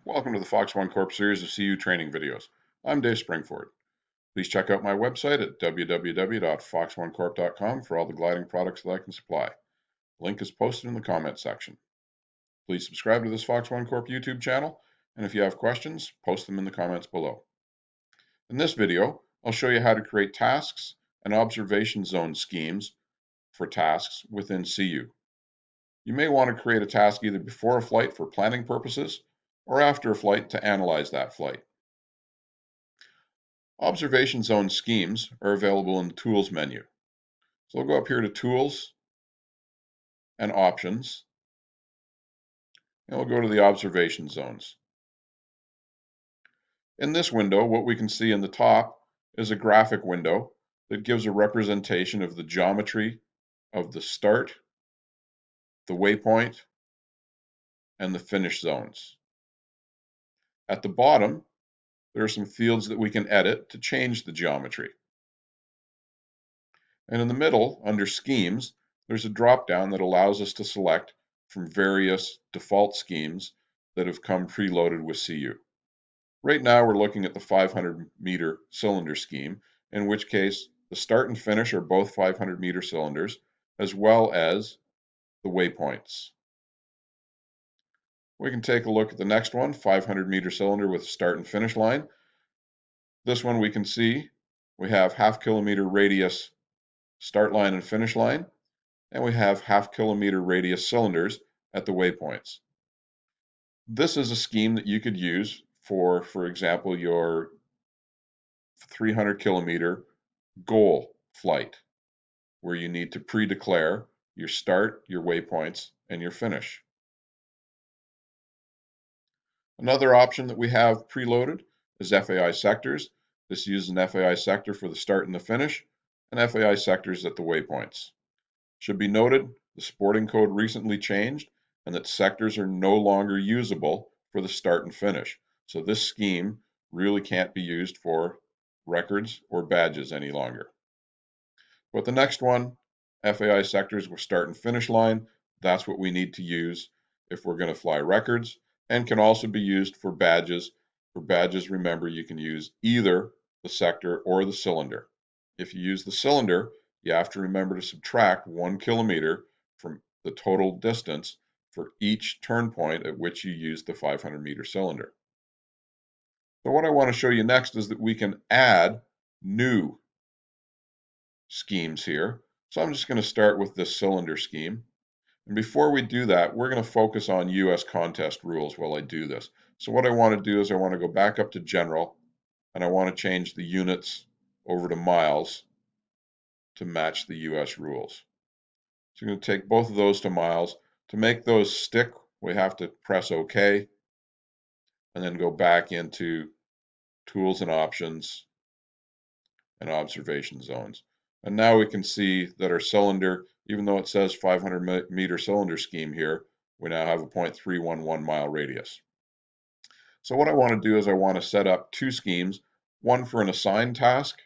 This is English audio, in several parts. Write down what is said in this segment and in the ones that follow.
Welcome to the Fox One Corp series of SeeYou training videos. I'm Dave Springford. Please check out my website at www.foxonecorp.com for all the gliding products that I can supply. Link is posted in the comment section. Please subscribe to this Fox One Corp YouTube channel, and if you have questions, post them in the comments below. In this video, I'll show you how to create tasks and observation zone schemes for tasks within SeeYou. You may want to create a task either before a flight for planning purposes or after a flight to analyze that flight. Observation zone schemes are available in the Tools menu. So we'll go up here to Tools and Options, and we'll go to the observation zones. In this window, what we can see in the top is a graphic window that gives a representation of the geometry of the start, the waypoint, and the finish zones. At the bottom, there are some fields that we can edit to change the geometry. And in the middle, under Schemes, there's a drop-down that allows us to select from various default schemes that have come preloaded with SeeYou. Right now, we're looking at the 500-meter cylinder scheme, in which case the start and finish are both 500-meter cylinders, as well as the waypoints. We can take a look at the next one, 500-meter cylinder with start and finish line. This one we can see we have half-kilometer radius start line and finish line, and we have half-kilometer radius cylinders at the waypoints. This is a scheme that you could use for example, your 300-kilometer goal flight, where you need to pre-declare your start, your waypoints, and your finish. Another option that we have preloaded is FAI sectors. This uses an FAI sector for the start and the finish, and FAI sectors at the waypoints. Should be noted, the sporting code recently changed, and that sectors are no longer usable for the start and finish. So this scheme really can't be used for records or badges any longer. But the next one, FAI sectors with start and finish line, that's what we need to use if we're going to fly records, and can also be used for badges. For badges, remember, you can use either the sector or the cylinder. If you use the cylinder, you have to remember to subtract 1 kilometer from the total distance for each turn point at which you use the 500-meter cylinder. So what I want to show you next is that we can add new schemes here. So I'm just going to start with this cylinder scheme. And before we do that, we're going to focus on US contest rules while I do this. So what I want to do is I want to go back up to General, and I want to change the units over to miles to match the US rules. So I'm going to take both of those to miles. To make those stick, we have to press OK, and then go back into Tools and Options and Observation Zones. And now we can see that our cylinder, even though it says 500-meter cylinder scheme here, we now have a 0.311 mile radius. So what I want to do is I want to set up two schemes, one for an assigned task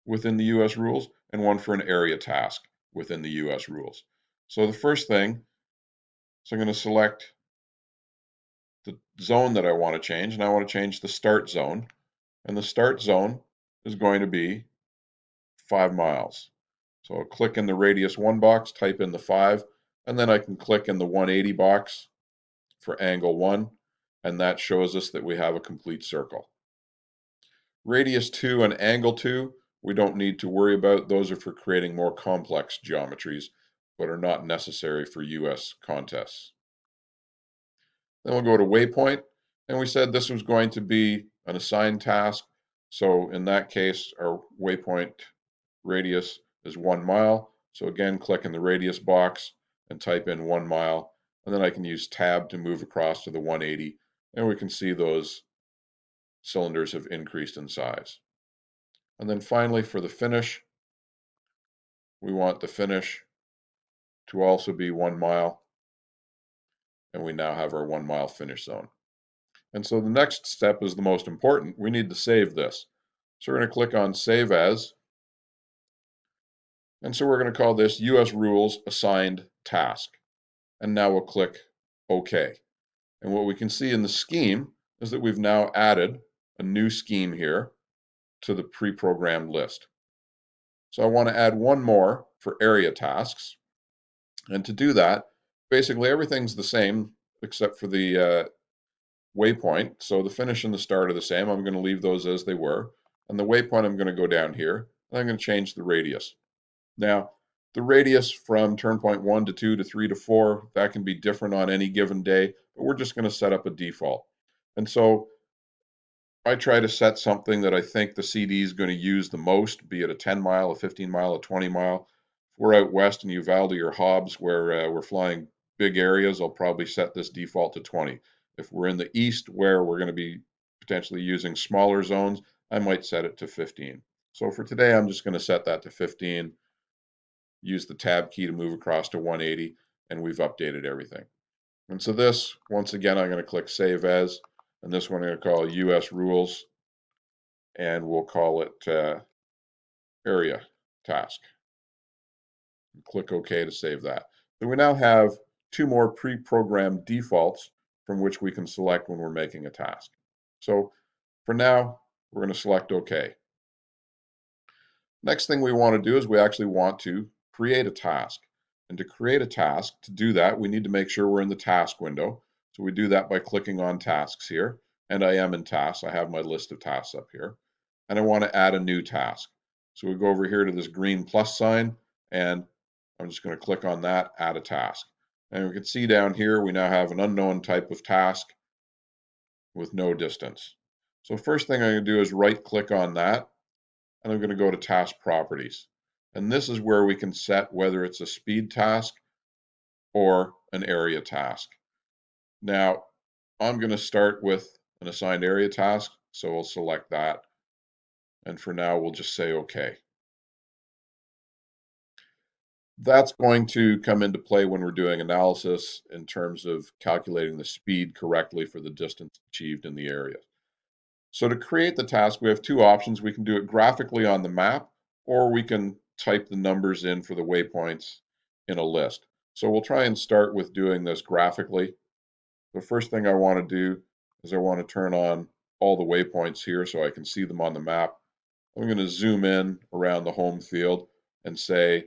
within the US rules and one for an area task within the US rules. So the first thing, so I'm going to select the zone that I want to change, and I want to change the start zone. And the start zone is going to be 5 miles. So I'll click in the radius 1 box, type in the 5, and then I can click in the 180 box for angle 1, and that shows us that we have a complete circle. Radius 2 and angle 2, we don't need to worry about. Those are for creating more complex geometries, but are not necessary for US contests. Then we'll go to waypoint, and we said this was going to be an assigned task. So in that case, our waypoint radius is 1 mile. So again, click in the radius box and type in 1 mile, and then I can use tab to move across to the 180, and we can see those cylinders have increased in size. And then finally, for the finish, we want the finish to also be 1 mile, and we now have our 1 mile finish zone. And so the next step is the most important. We need to save this. So we're going to click on Save As, and so we're going to call this US Rules Assigned Task. And now we'll click OK. And what we can see in the scheme is that we've now added a new scheme here to the pre-programmed list. So I want to add one more for area tasks. And to do that, basically everything's the same except for the waypoint. So the finish and the start are the same. I'm going to leave those as they were. And the waypoint, I'm going to go down here, and I'm going to change the radius. Now, the radius from turn point 1 to 2 to 3 to 4, that can be different on any given day, but we're just going to set up a default. And so I try to set something that I think the CD is going to use the most, be it a 10 mile, a 15 mile, a 20 mile. If we're out west in Uvalde or Hobbs where we're flying big areas, I'll probably set this default to 20. If we're in the east where we're going to be potentially using smaller zones, I might set it to 15. So for today, I'm just going to set that to 15, use the tab key to move across to 180, and we've updated everything. And so this, once again, I'm going to click Save As, and this one I'm going to call US Rules, and we'll call it Area Task. Click OK to save that. So we now have two more pre-programmed defaults from which we can select when we're making a task. So for now, we're going to select OK. Next thing we want to do is we actually want to create a task. And to create a task, to do that, we need to make sure we're in the task window. So we do that by clicking on tasks here. And I am in tasks. I have my list of tasks up here. And I want to add a new task. So we go over here to this green plus sign, and I'm just going to click on that, add a task. And we can see down here, we now have an unknown type of task with no distance. So first thing I'm going to do is right click on that, and I'm going to go to task properties. And this is where we can set whether it's a speed task or an area task. Now, I'm going to start with an assigned area task, so we'll select that. And for now, we'll just say OK. That's going to come into play when we're doing analysis in terms of calculating the speed correctly for the distance achieved in the area. So to create the task, we have two options. We can do it graphically on the map, or we can type the numbers in for the waypoints in a list. So we'll try and start with doing this graphically. The first thing I want to do is I want to turn on all the waypoints here so I can see them on the map. I'm going to zoom in around the home field and say,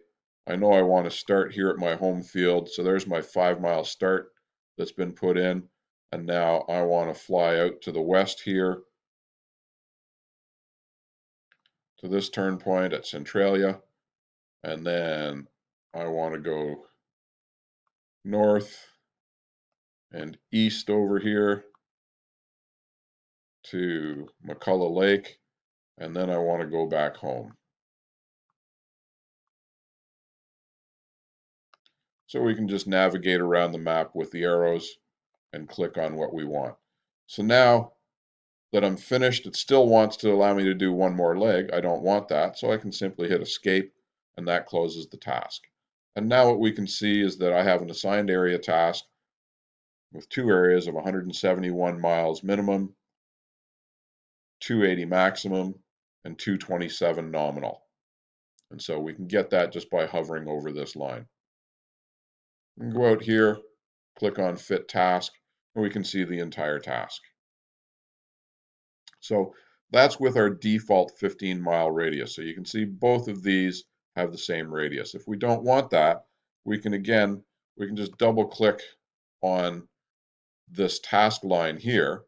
I know I want to start here at my home field. So there's my 5-mile start that's been put in. And now I want to fly out to the west here to this turn point at Centralia, and then I want to go north and east over here to McCullough Lake, and then I want to go back home. So we can just navigate around the map with the arrows and click on what we want. So now that I'm finished, it still wants to allow me to do one more leg. I don't want that, so I can simply hit escape, and that closes the task. And now what we can see is that I have an assigned area task with two areas of 171 miles minimum, 280 maximum, and 227 nominal. And so we can get that just by hovering over this line. We can go out here, click on Fit Task, and we can see the entire task. So that's with our default 15-mile radius. So you can see both of these have the same radius. If we don't want that, we can just double click on this task line here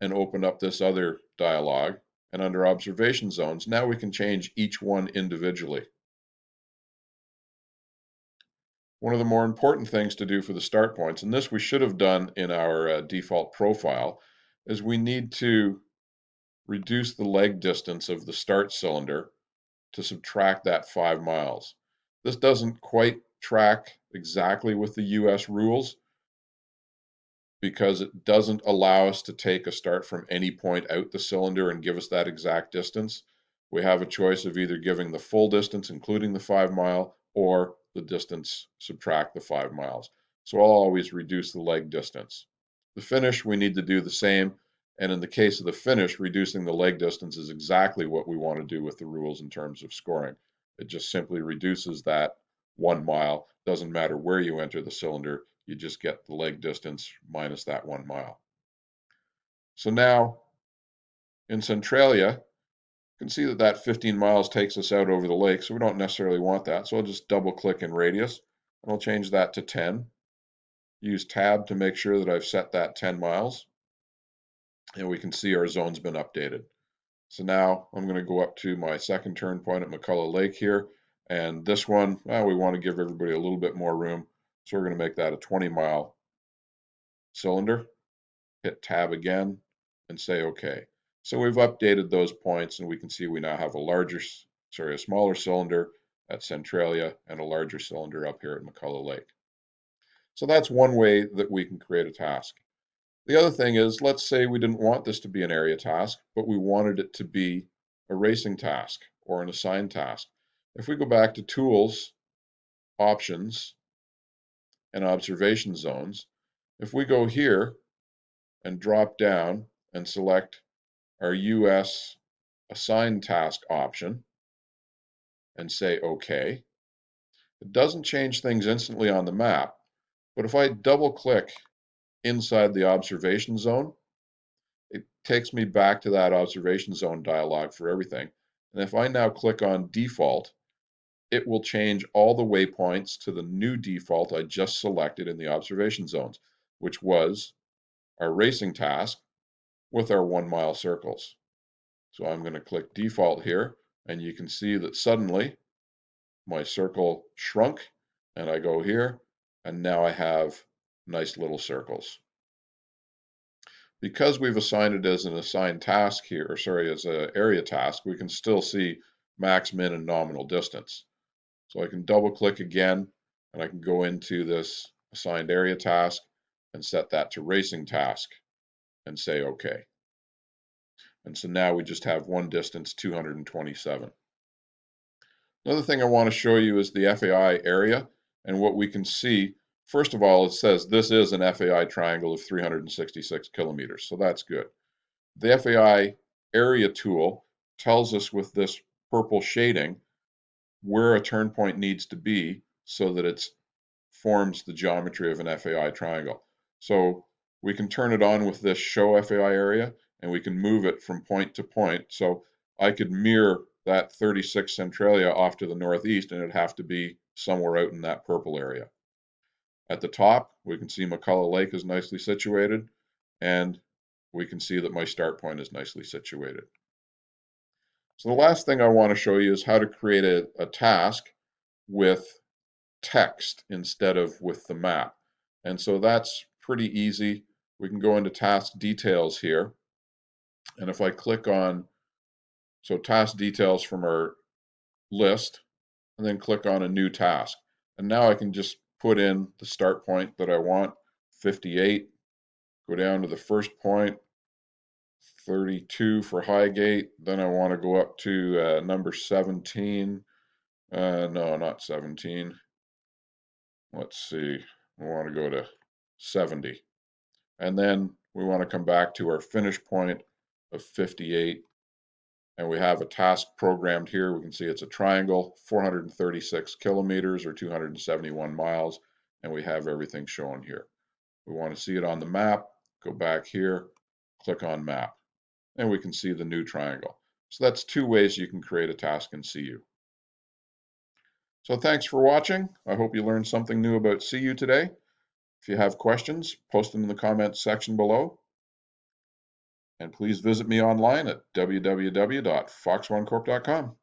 and open up this other dialog. And under observation zones, now we can change each one individually. One of the more important things to do for the start points, and this we should have done in our default profile, is we need to reduce the leg distance of the start cylinder to subtract that 5 miles. This doesn't quite track exactly with the US rules because it doesn't allow us to take a start from any point out the cylinder and give us that exact distance. We have a choice of either giving the full distance, including the 5 mile, or the distance subtract the 5 miles. So I'll always reduce the leg distance. The finish, we need to do the same. And in the case of the finish, reducing the leg distance is exactly what we want to do with the rules in terms of scoring. It just simply reduces that 1 mile. Doesn't matter where you enter the cylinder, You just get the leg distance minus that 1 mile. So now in Centralia, you can see that that 15 miles takes us out over the lake, so we don't necessarily want that. So I'll just double click in radius and I'll change that to 10. Use tab to make sure that I've set that 10 miles, and we can see our zone's been updated. So now I'm going to go up to my second turn point at McCullough Lake here, and this one, we want to give everybody a little bit more room, so we're going to make that a 20-mile cylinder. Hit tab again and say OK. So we've updated those points, and we can see we now have a smaller cylinder at Centralia and a larger cylinder up here at McCullough Lake. So that's one way that we can create a task. The other thing is, let's say we didn't want this to be an area task, but we wanted it to be a racing task or an assigned task. If we go back to Tools, Options, and Observation Zones, if we go here and drop down and select our US Assigned Task option and say OK, it doesn't change things instantly on the map, but if I double click inside the observation zone, it takes me back to that observation zone dialog for everything. And if I now click on default, it will change all the waypoints to the new default I just selected in the observation zones, which was our racing task with our 1 mile circles. So I'm going to click default here, and you can see that suddenly my circle shrunk, and I go here, and now I have nice little circles. Because we've assigned it as an assigned task here, as an area task, we can still see max, min, and nominal distance. So I can double click again, and I can go into this assigned area task and set that to racing task and say OK. And so now we just have one distance, 227. Another thing I want to show you is the FAI area, and what we can see. First of all, it says this is an FAI triangle of 366 kilometers, so that's good. The FAI area tool tells us with this purple shading where a turn point needs to be so that it forms the geometry of an FAI triangle. So we can turn it on with this show FAI area, and we can move it from point to point. So I could mirror that 36 Centralia off to the northeast, and it'd have to be somewhere out in that purple area. At the top, we can see McCullough Lake is nicely situated, and we can see that my start point is nicely situated. So the last thing I want to show you is how to create a task with text instead of with the map. And so that's pretty easy. We can go into task details here. And if I click on, task details from our list, and then click on a new task. And now I can just put in the start point that I want, 58, go down to the first point, 32 for Highgate. Then I want to go up to number 17. No, not 17. Let's see. I want to go to 70. And then we want to come back to our finish point of 58. And we have a task programmed here. We can see it's a triangle, 436 kilometers or 271 miles. And we have everything shown here. We want to see it on the map. Go back here, click on map. And we can see the new triangle. So that's two ways you can create a task in SeeYou. So thanks for watching. I hope you learned something new about SeeYou today. If you have questions, post them in the comments section below. And please visit me online at www.fox1corp.com.